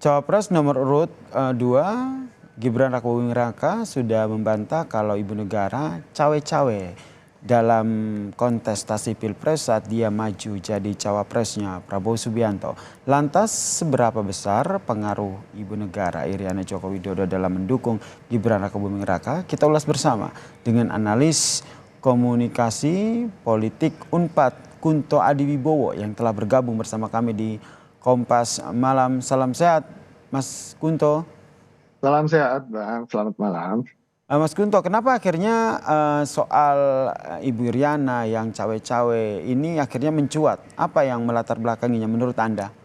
Cawapres nomor urut 2, Gibran Rakabuming Raka sudah membantah kalau ibu negara cawe-cawe dalam kontestasi Pilpres saat dia maju jadi cawapresnya Prabowo Subianto. Lantas seberapa besar pengaruh ibu negara Iriana Joko Widodo dalam mendukung Gibran Rakabuming Raka? Kita ulas bersama dengan analis komunikasi politik Unpad Kunto Adiwibowo yang telah bergabung bersama kami di Kompas Malam. Salam sehat Mas Kunto. Salam sehat Bang, selamat malam. Mas Kunto, kenapa akhirnya soal Ibu Iriana yang cawe-cawe ini akhirnya mencuat? Apa yang melatar belakanginya menurut Anda?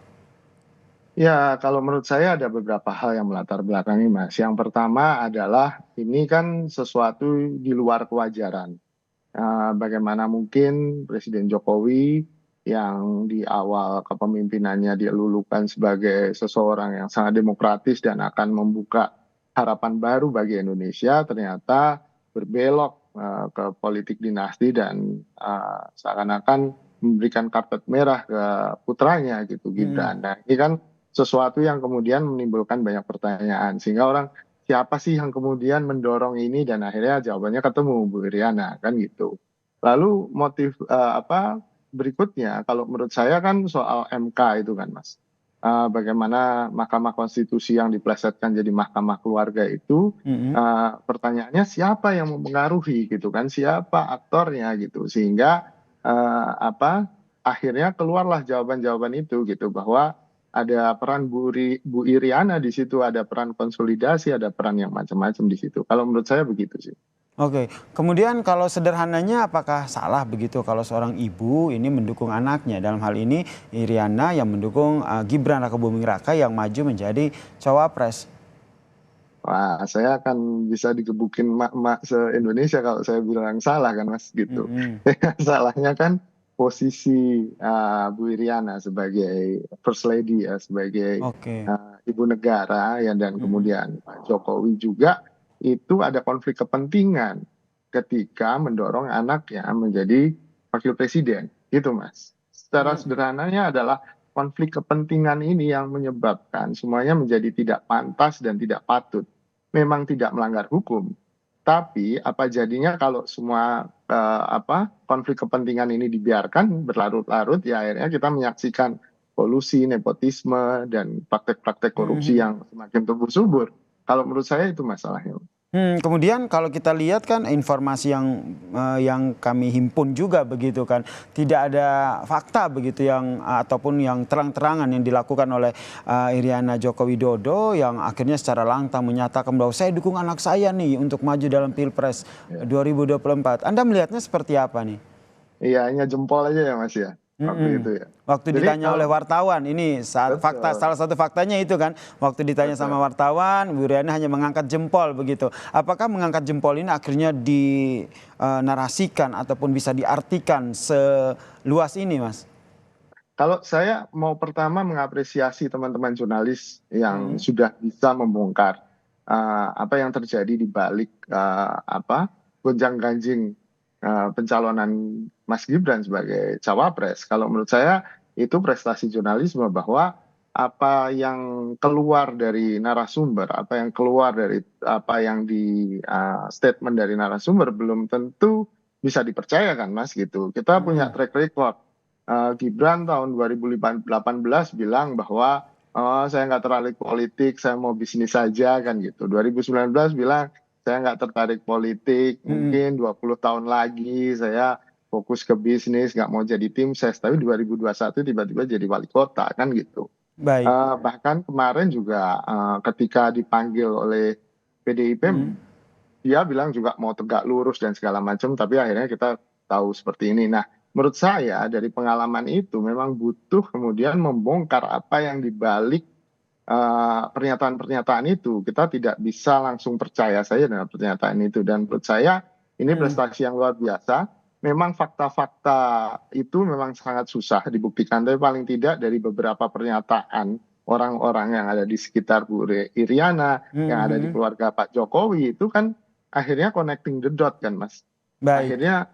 Ya, kalau menurut saya ada beberapa hal yang melatar belakangi Mas. Yang pertama adalah ini kan sesuatu di luar kewajaran. Bagaimana mungkin Presiden Jokowi yang di awal kepemimpinannya dilulukan sebagai seseorang yang sangat demokratis dan akan membuka harapan baru bagi Indonesia, ternyata berbelok ke politik dinasti dan seakan-akan memberikan karpet merah ke putranya gitu Gibran. Nah, ini kan sesuatu yang kemudian menimbulkan banyak pertanyaan sehingga orang siapa sih yang kemudian mendorong ini dan akhirnya jawabannya ketemu Bu Iriana kan gitu. Lalu motif berikutnya kalau menurut saya kan soal MK itu kan Mas. Bagaimana Mahkamah Konstitusi yang diplesetkan jadi Mahkamah Keluarga itu pertanyaannya siapa yang mempengaruhi gitu kan, siapa aktornya gitu sehingga akhirnya keluarlah jawaban-jawaban itu gitu bahwa ada peran Bu Iriana di situ, ada peran konsolidasi, ada peran yang macam-macam di situ. Kalau menurut saya begitu sih. Oke, kemudian kalau sederhananya apakah salah begitu kalau seorang ibu ini mendukung anaknya? Dalam hal ini Iriana yang mendukung Gibran Rakabuming Raka yang maju menjadi cawapres. Wah, saya akan bisa digebukin mak-mak se-Indonesia kalau saya bilang salah kan Mas gitu. Salahnya kan posisi Bu Iriana sebagai First Lady ya, sebagai Oke. ibu negara ya dan kemudian Pak Jokowi juga itu ada konflik kepentingan ketika mendorong anaknya menjadi wakil presiden gitu Mas. Secara sederhananya adalah konflik kepentingan ini yang menyebabkan semuanya menjadi tidak pantas dan tidak patut. Memang tidak melanggar hukum, tapi apa jadinya kalau semua konflik kepentingan ini dibiarkan berlarut-larut ya akhirnya kita menyaksikan kolusi, nepotisme dan praktek-praktek korupsi yang semakin tumbuh subur. Kalau menurut saya itu masalahnya. Kemudian kalau kita lihat kan informasi yang kami himpun juga begitu kan, tidak ada fakta begitu yang ataupun yang terang-terangan yang dilakukan oleh Iriana Joko Widodo yang akhirnya secara lantang menyatakan bahwa saya dukung anak saya nih untuk maju dalam Pilpres 2024. Anda melihatnya seperti apa nih? Iya, hanya jempol aja ya Mas ya, waktu itu ya. Waktu Jadi ditanya oleh kalau wartawan, ini fakta, salah satu faktanya itu kan, waktu ditanya sama betul. wartawan, Bu Riana hanya mengangkat jempol begitu. Apakah mengangkat jempol ini akhirnya dinarasikan ataupun bisa diartikan seluas ini, Mas? Kalau saya mau pertama mengapresiasi teman-teman jurnalis yang sudah bisa membongkar apa yang terjadi di balik gonjang-ganjing pencalonan Mas Gibran sebagai cawapres. Kalau menurut saya itu prestasi jurnalisme bahwa apa yang keluar dari narasumber, apa yang keluar dari apa yang di statement dari narasumber belum tentu bisa dipercayakan, Mas gitu. Kita punya track record. Gibran tahun 2018 bilang bahwa saya nggak tertarik politik, saya mau bisnis saja kan gitu. 2019 bilang saya nggak tertarik politik, mungkin 20 tahun lagi saya fokus ke bisnis, nggak mau jadi tim ses. Tapi 2021 tiba-tiba jadi wali kota kan gitu. Baik. Bahkan kemarin juga ketika dipanggil oleh PDIP, dia bilang juga mau tegak lurus dan segala macam, tapi akhirnya kita tahu seperti ini. Nah, menurut saya dari pengalaman itu memang butuh kemudian membongkar apa yang dibalik pernyataan-pernyataan itu. Kita tidak bisa langsung percaya saja dengan pernyataan itu. Dan menurut saya ini prestasi yang luar biasa. Memang fakta-fakta itu memang sangat susah dibuktikan, tapi paling tidak dari beberapa pernyataan orang-orang yang ada di sekitar Bu Iriana, yang ada di keluarga Pak Jokowi itu kan akhirnya connecting the dot kan Mas. Baik. Akhirnya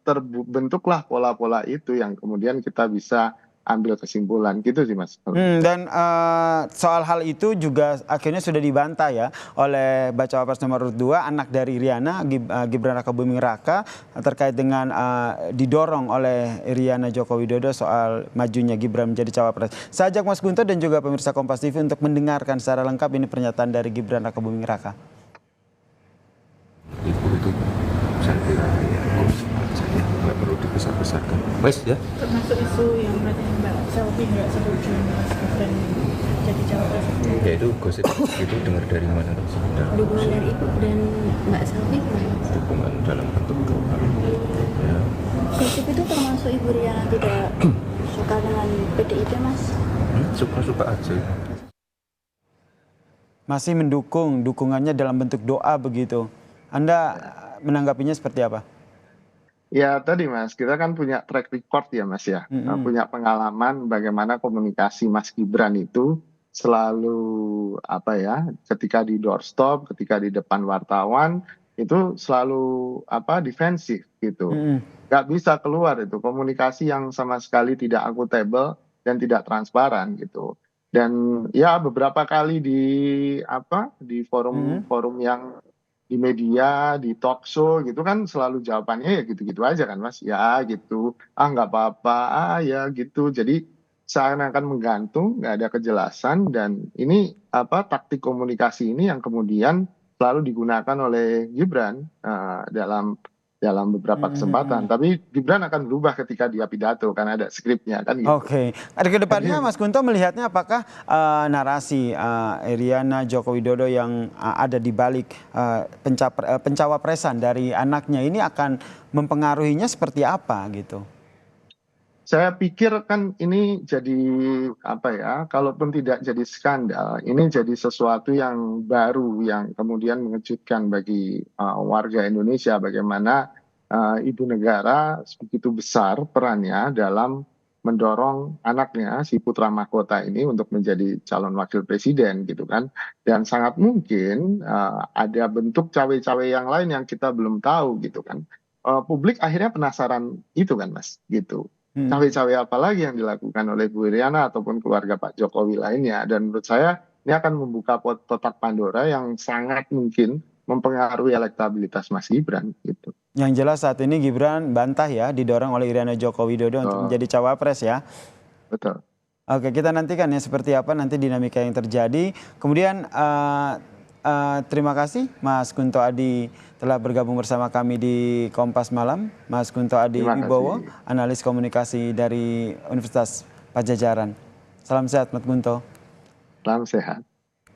terbentuklah pola-pola itu yang kemudian kita bisa ambil kesimpulan gitu sih Mas. Dan soal hal itu juga akhirnya sudah dibantah ya oleh bacawa pres nomor 2 anak dari Iriana, Gibran Rakabuming Raka, terkait dengan didorong oleh Iriana Joko Widodo soal majunya Gibran menjadi cawapres. Saya ajak Mas Guntur dan juga pemirsa Kompas TV untuk mendengarkan secara lengkap ini pernyataan dari Gibran Rakabuming Raka. Ibu itu saya kira ya saja nggak perlu dibesar-besarkan. Wes ya. Termasuk isu yang katanya Mbak Selvi nggak setuju Mas Gibran jadi cawapres. Ya itu gosip itu dengar dari mana? Dukungan dari Ibu dan Mbak Selvi gimana? Dukungan dalam bentuk doa. Ya. Gosip itu termasuk Ibu Riana tidak suka dengan PDIP Mas? Suka-suka aja. Masih mendukung, dukungannya dalam bentuk doa begitu. Anda menanggapinya seperti apa? Ya tadi Mas, kita kan punya track record ya Mas ya, punya pengalaman bagaimana komunikasi Mas Gibran itu selalu apa ya, ketika di doorstop, ketika di depan wartawan itu selalu defensif gitu, nggak bisa keluar itu komunikasi yang sama sekali tidak akuntabel dan tidak transparan gitu. Dan ya beberapa kali di forum-forum yang di media, di talk show gitu kan selalu jawabannya ya gitu-gitu aja kan Mas. Ya gitu, nggak apa-apa, ya gitu. Jadi seakan-akan menggantung, nggak ada kejelasan dan ini taktik komunikasi ini yang kemudian selalu digunakan oleh Gibran dalam beberapa kesempatan. Tapi Gibran akan berubah ketika dia pidato kan ada skripnya kan gitu. Oke. Ada kedepannya Mas Guntur melihatnya apakah narasi Iriana Joko Widodo yang ada di balik pencawapresan dari anaknya ini akan mempengaruhinya seperti apa gitu? Saya pikir kan ini jadi kalaupun tidak jadi skandal, ini jadi sesuatu yang baru yang kemudian mengejutkan bagi warga Indonesia bagaimana ibu negara begitu besar perannya dalam mendorong anaknya si putra mahkota ini untuk menjadi calon wakil presiden gitu kan. Dan sangat mungkin ada bentuk cawe-cawe yang lain yang kita belum tahu gitu kan. Publik akhirnya penasaran itu kan Mas gitu. Cawe-cawe apa lagi yang dilakukan oleh Bu Iriana ataupun keluarga Pak Jokowi lainnya. Dan menurut saya ini akan membuka kotak Pandora yang sangat mungkin mempengaruhi elektabilitas Mas Gibran gitu. Yang jelas saat ini Gibran bantah ya didorong oleh Iriana Joko Widodo untuk menjadi cawapres ya. Betul. Oke, kita nantikan ya seperti apa nanti dinamika yang terjadi. Kemudian terima kasih Mas Kunto Adi telah bergabung bersama kami di Kompas Malam. Mas Kunto Adi Wibowo, analis komunikasi dari Universitas Padjadjaran. Salam sehat Mas Kunto. Salam sehat.